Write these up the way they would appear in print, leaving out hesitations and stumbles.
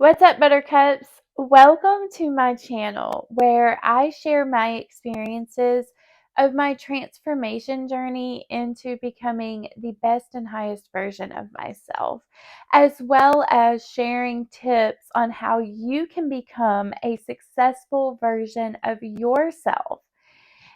What's up, Buttercups? Welcome to my channel where I share my experiences of my transformation journey into becoming the best and highest version of myself, as well as sharing tips on how you can become a successful version of yourself.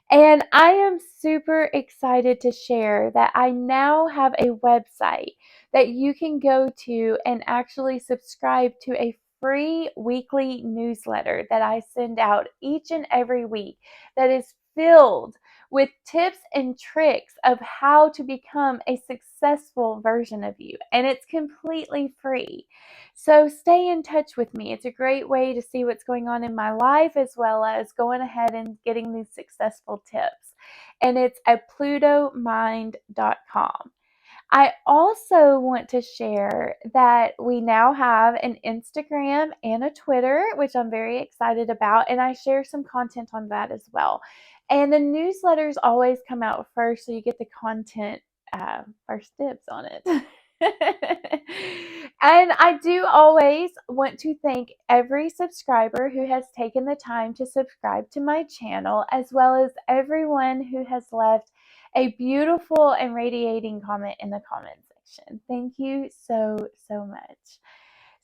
And I am super excited to share that I now have a website that you can go to and actually subscribe to a free weekly newsletter that I send out each and every week that is filled with tips and tricks of how to become a successful version of you. And it's completely free. So stay in touch with me. It's a great way to see what's going on in my life as well as going ahead and getting these successful tips. And it's at plutomind.com. I also want to share that we now have an Instagram and a Twitter, which I'm very excited about, and I share some content on that as well. And the newsletters always come out first, so you get the content first dibs on it. And I do always want to thank every subscriber who has taken the time to subscribe to my channel, as well as everyone who has left a beautiful and radiating comment in the comment section. Thank you so, so much.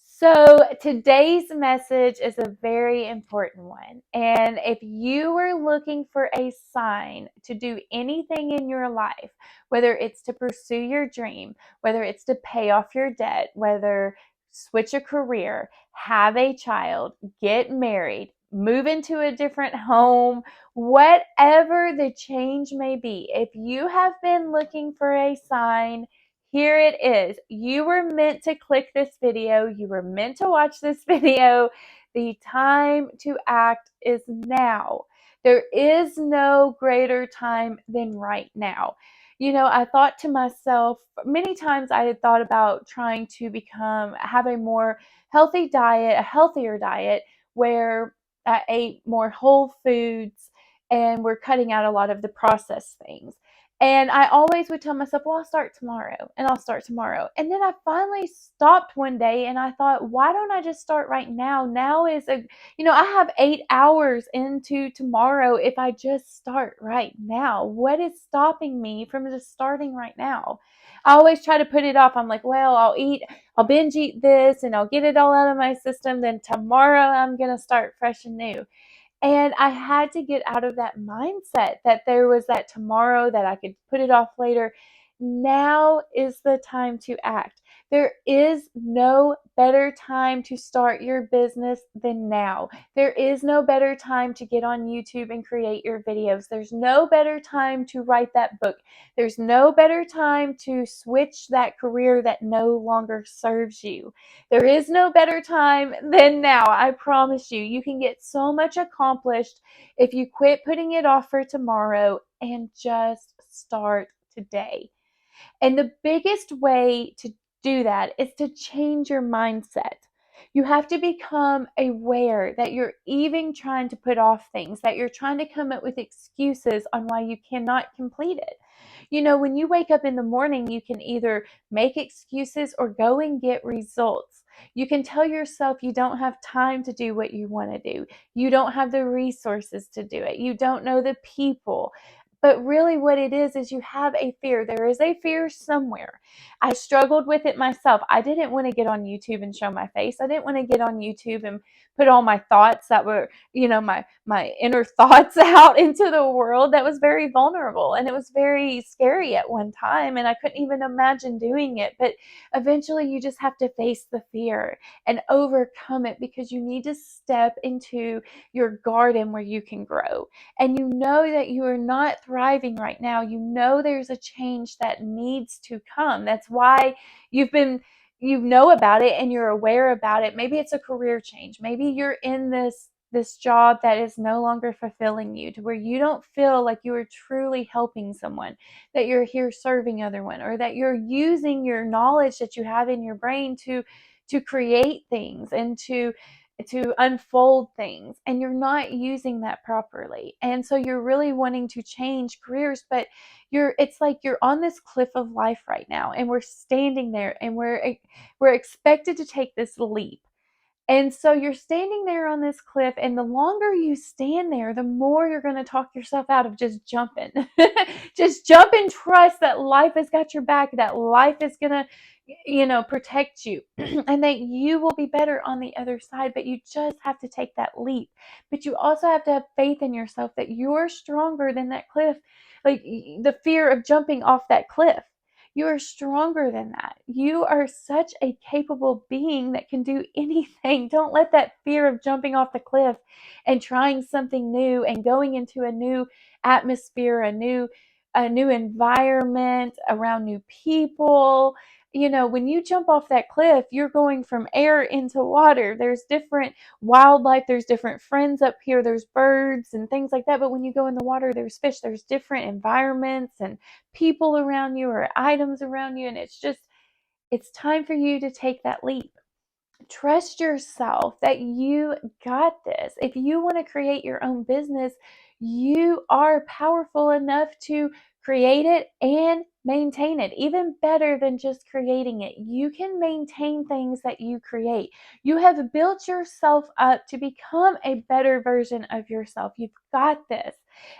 So today's message is a very important one. And if you were looking for a sign to do anything in your life, whether it's to pursue your dream, whether it's to pay off your debt, whether switch a career, have a child, get married, move into a different home, whatever the change may be, if you have been looking for a sign, here it is. You were meant to click this video. You were meant to watch this video. The time to act is now. There is no greater time than right now. You know, I thought to myself, many times I had thought about trying to have a more healthy diet, a healthier diet, where I ate more whole foods and we're cutting out a lot of the processed things. And I always would tell myself, well, I'll start tomorrow and I'll start tomorrow. And then I finally stopped one day and I thought, why don't I just start right now? Now is I have 8 hours into tomorrow if I just start right now. What is stopping me from just starting right now? I always try to put it off. I'm like, well, I'll binge eat this and I'll get it all out of my system. Then tomorrow I'm going to start fresh and new. And I had to get out of that mindset that there was that tomorrow, that I could put it off later. Now is the time to act. There is no better time to start your business than now. There is no better time to get on YouTube and create your videos. There's no better time to write that book. There's no better time to switch that career that no longer serves you. There is no better time than now. I promise you. You can get so much accomplished if you quit putting it off for tomorrow and just start today. And the biggest way to do that is to change your mindset. You have to become aware that you're even trying to put off things, that you're trying to come up with excuses on why you cannot complete it. You know, when you wake up in the morning, you can either make excuses or go and get results. You can tell yourself you don't have time to do what you want to do. You don't have the resources to do it. You don't know the people. But really, what it is you have a fear. There is a fear somewhere. I struggled with it myself. I didn't want to get on YouTube and show my face. I didn't want to get on YouTube and put all my thoughts that were, my inner thoughts out into the world. That was very vulnerable and it was very scary at one time. And I couldn't even imagine doing it. But eventually, you just have to face the fear and overcome it because you need to step into your garden where you can grow. And you know that you are not thriving right now. You know there's a change that needs to come. That's why you know about it and you're aware about it. Maybe it's a career change. Maybe you're in this job that is no longer fulfilling you, to where you don't feel like you are truly helping someone, that you're here serving other one, or that you're using your knowledge that you have in your brain to create things and to unfold things, and you're not using that properly. And so you're really wanting to change careers, but it's like you're on this cliff of life right now, and we're standing there and we're expected to take this leap. And so you're standing there on this cliff, and the longer you stand there, the more you're going to talk yourself out of just jumping. Just jump and trust that life has got your back, that life is going to, protect you, and that you will be better on the other side. But you just have to take that leap. But you also have to have faith in yourself that you're stronger than that cliff, like the fear of jumping off that cliff. You are stronger than that. You are such a capable being that can do anything. Don't let that fear of jumping off the cliff and trying something new and going into a new atmosphere, a new environment, around new people. When you jump off that cliff, you're going from air into water. There's different wildlife, there's different friends up here, there's birds and things like that. But when you go in the water, there's fish, there's different environments and people around you or items around you. And it's time for you to take that leap. Trust yourself that you got this. If you want to create your own business, you are powerful enough to create it and maintain it. Even better than just creating it, you can maintain things that you create. You have built yourself up to become a better version of yourself. You've got this.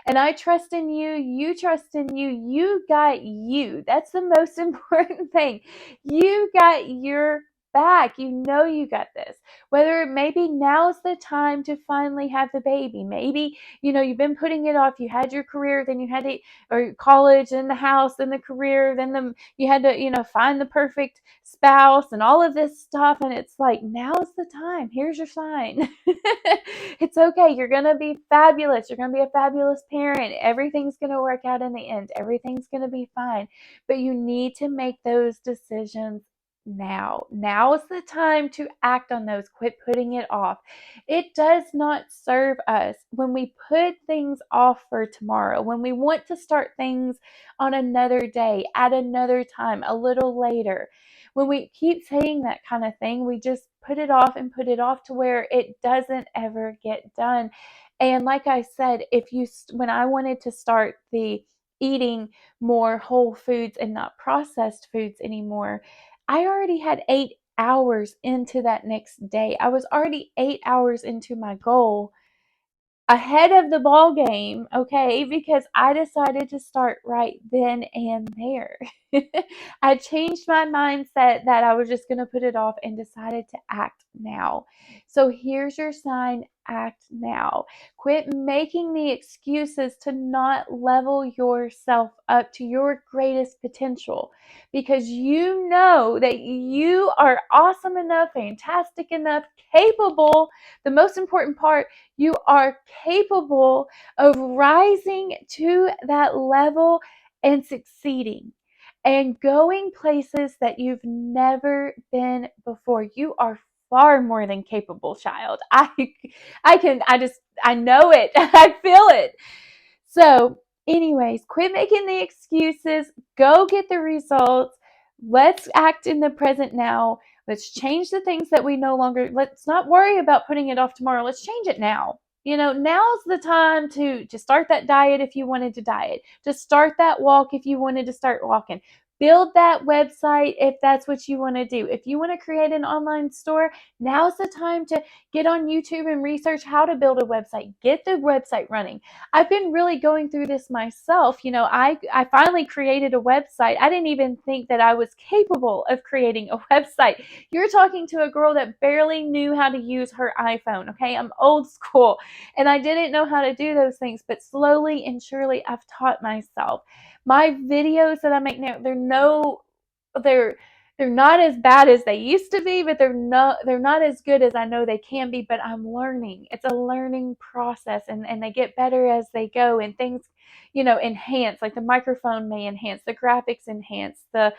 And I trust in you. You trust in you. You got you. That's the most important thing. You got your back. You got this. Whether maybe now's the time to finally have the baby. Maybe, you've been putting it off. You had your career, then you had to, or college, then the house, then the career, then you had to, find the perfect spouse and all of this stuff. And it's like, now's the time. Here's your sign. It's okay. You're going to be fabulous. You're going to be a fabulous parent. Everything's going to work out in the end. Everything's going to be fine. But you need to make those decisions now. Now is the time to act on those. Quit putting it off. It does not serve us when we put things off for tomorrow, when we want to start things on another day, at another time, a little later. When we keep saying that kind of thing, we just put it off and put it off to where it doesn't ever get done. And like I said, when I wanted to start the eating more whole foods and not processed foods anymore, I already had 8 hours into that next day. I was already 8 hours into my goal, ahead of the ball game, okay, because I decided to start right then and there. I changed my mindset that I was just going to put it off and decided to act now. So here's your sign: act now. Quit making the excuses to not level yourself up to your greatest potential, because you know that you are awesome enough, fantastic enough, capable. The most important part, you are capable of rising to that level and succeeding and going places that you've never been before. You are far more than capable, child. I know it. I feel it. So, anyways, quit making the excuses. Go get the results. Let's act in the present now. Let's change the things that we no longer, let's not worry about putting it off tomorrow. Let's change it now. Now's the time to start that diet if you wanted to diet, to start that walk if you wanted to start walking. Build that website if that's what you want to do. If you want to create an online store, now's the time to get on YouTube and research how to build a website. Get the website running. I've been really going through this myself. I finally created a website. I didn't even think that I was capable of creating a website. You're talking to a girl that barely knew how to use her iPhone, okay? I'm old school, and I didn't know how to do those things, but slowly and surely I've taught myself. My videos that I make now, they're not as bad as they used to be, but they're not as good as I know they can be. But I'm learning. It's a learning process, and they get better as they go, and things, enhance. Like the microphone may enhance, the graphics enhance, the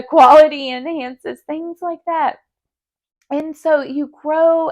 quality enhances, things like that. And so you grow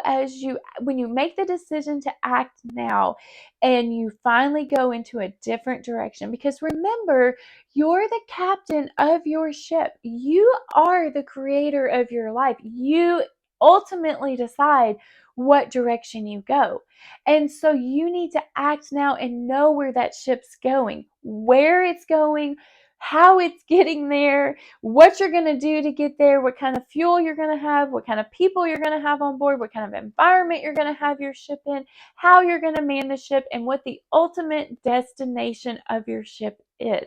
when you make the decision to act now, and you finally go into a different direction. Because remember, you're the captain of your ship. You are the creator of your life. You ultimately decide what direction you go. And so you need to act now and know where that ship's going, where it's going, how it's getting there, what you're going to do to get there, what kind of fuel you're going to have, what kind of people you're going to have on board, what kind of environment you're going to have your ship in, how you're going to man the ship, and what the ultimate destination of your ship is.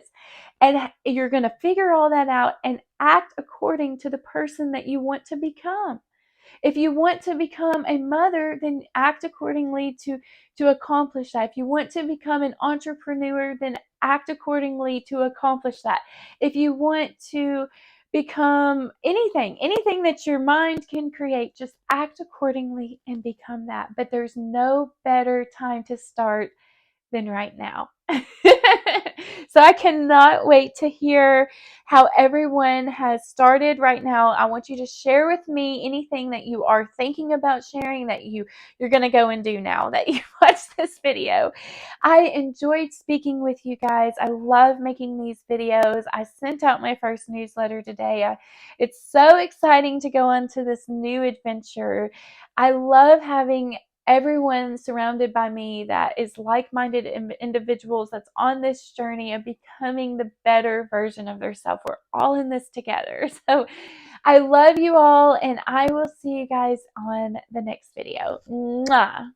And you're going to figure all that out and act according to the person that you want to become. If you want to become a mother, then act accordingly to accomplish that. If you want to become an entrepreneur, then act accordingly to accomplish that. If you want to become anything that your mind can create, just act accordingly and become that. But there's no better time to start than right now. So I cannot wait to hear how everyone has started right now. I want you to share with me anything that you are thinking about sharing that you're going to go and do now that you watched this video. I enjoyed speaking with you guys. I love making these videos. I sent out my first newsletter today. It's so exciting to go on to this new adventure. I love having everyone surrounded by me that is like-minded individuals that's on this journey of becoming the better version of themselves. We're all in this together. So I love you all, and I will see you guys on the next video. Mwah.